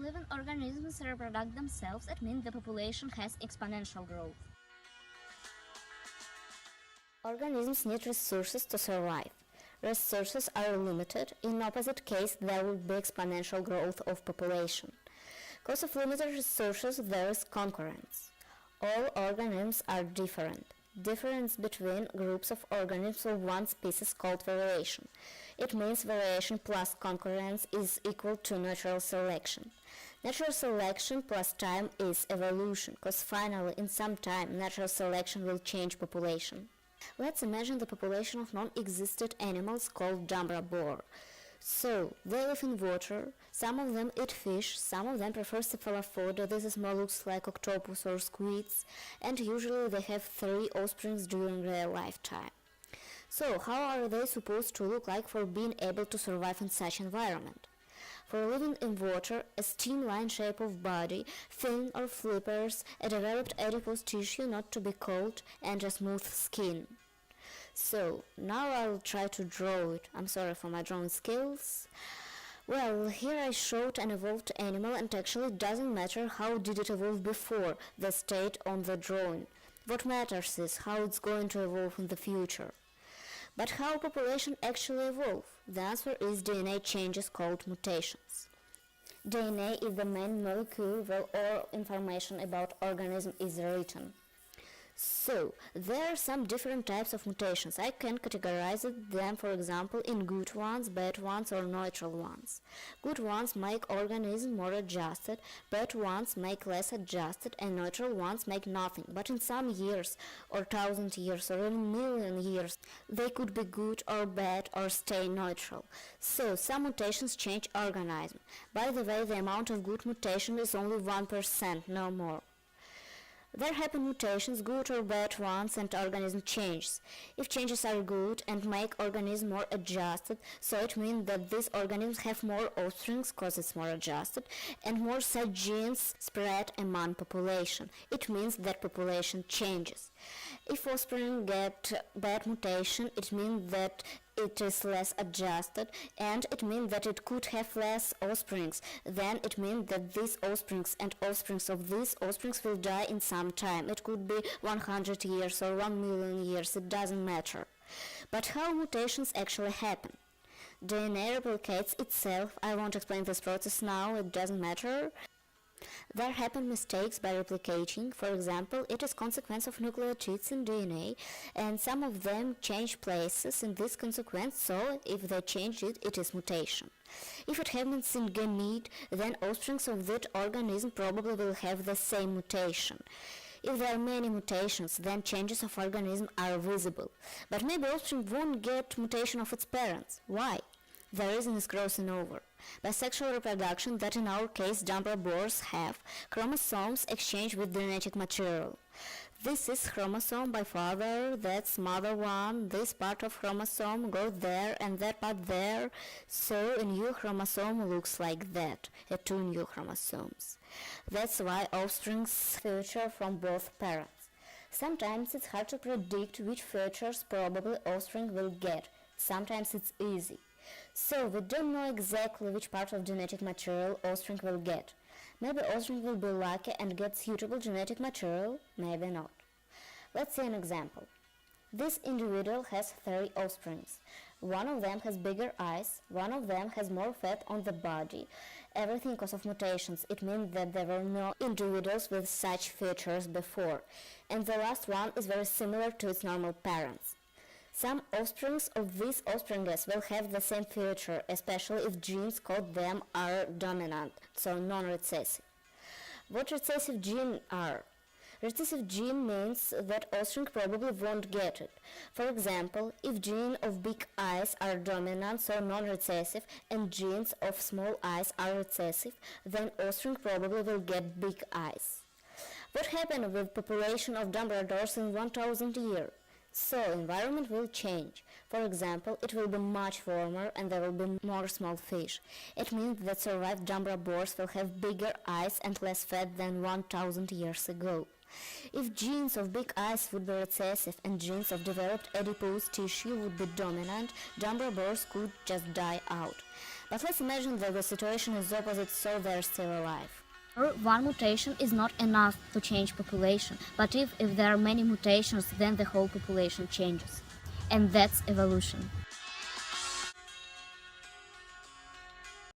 living organisms reproduce themselves, it means the population has exponential growth. Organisms need resources to survive. Resources are limited. In opposite case, there will be exponential growth of population. Because of limited resources, there is concurrence. All organisms are different. Difference between groups of organisms of one species called variation. It means variation plus concurrence is equal to natural selection. Natural selection plus time is evolution, because finally, in some time, natural selection will change population. Let's imagine the population of non-existent animals called Dumbra boar. So, they live in water, some of them eat fish, some of them prefer cephalopoda, this is more looks like octopus or squids, and usually they have 3 offspring during their lifetime. So, how are they supposed to look like for being able to survive in such environment? For living in water, a streamlined shape of body, fin or flippers, a developed adipose tissue not to be cold, and a smooth skin. So, now I'll try to draw it. I'm sorry for my drawing skills. Well, here I showed an evolved animal, and actually it doesn't matter how did it evolve before the state on the drawing. What matters is how it's going to evolve in the future. But how population actually evolve? The answer is DNA changes called mutations. DNA is the main molecule where all information about organism is written. So, there are some different types of mutations. I can categorize them, for example, in good ones, bad ones, or neutral ones. Good ones make organism more adjusted, bad ones make less adjusted, and neutral ones make nothing. But in some years, or 1,000 years, or even million years, they could be good or bad or stay neutral. So, some mutations change organism. By the way, the amount of good mutation is only 1%, no more. There happen mutations, good or bad ones, and organism changes. If changes are good and make organism more adjusted, so it means that these organisms have more offspring because it's more adjusted, and more such genes spread among population. It means that population changes. If offspring get bad mutation, it means that it is less adjusted, and it means that it could have less offsprings. Then it means that these offsprings and offsprings of these offsprings will die in some time. It could be 100 years or 1 million years, it doesn't matter. But how mutations actually happen? DNA replicates itself. I won't explain this process now, it doesn't matter. There happen mistakes by replicating. For example, it is consequence of nucleotides in DNA, and some of them change places in this consequence, so if they change it, it is mutation. If it happens in gamete, then offsprings of that organism probably will have the same mutation. If there are many mutations, then changes of organism are visible. But maybe offspring won't get mutation of its parents. Why? The reason is crossing over. By sexual reproduction, that in our case Dumbra boars have, chromosomes exchange with genetic material. This is chromosome by father, that's mother one, this part of chromosome goes there and that part there, so a new chromosome looks like that, 2 new chromosomes. That's why offsprings feature from both parents. Sometimes it's hard to predict which features probably offspring will get, sometimes it's easy. So, we don't know exactly which part of genetic material offspring will get. Maybe offspring will be lucky and get suitable genetic material, maybe not. Let's see an example. This individual has 3 offsprings. One of them has bigger eyes, one of them has more fat on the body. Everything because of mutations. It means that there were no individuals with such features before. And the last one is very similar to its normal parents. Some offsprings of these offsprings will have the same feature, especially if genes called them are dominant, so non-recessive. What recessive genes are? Recessive gene means that offspring probably won't get it. For example, if genes of big eyes are dominant, so non-recessive, and genes of small eyes are recessive, then offspring probably will get big eyes. What happened with population of Dumbradors in 1000 years? So, environment will change. For example, it will be much warmer and there will be more small fish. It means that survived Dumbra boars will have bigger eyes and less fat than 1000 years ago. If genes of big eyes would be recessive and genes of developed adipose tissue would be dominant, Dumbra boars could just die out. But let's imagine that the situation is opposite, so they're still alive. Or one mutation is not enough to change population, but if there are many mutations, then the whole population changes. And that's evolution.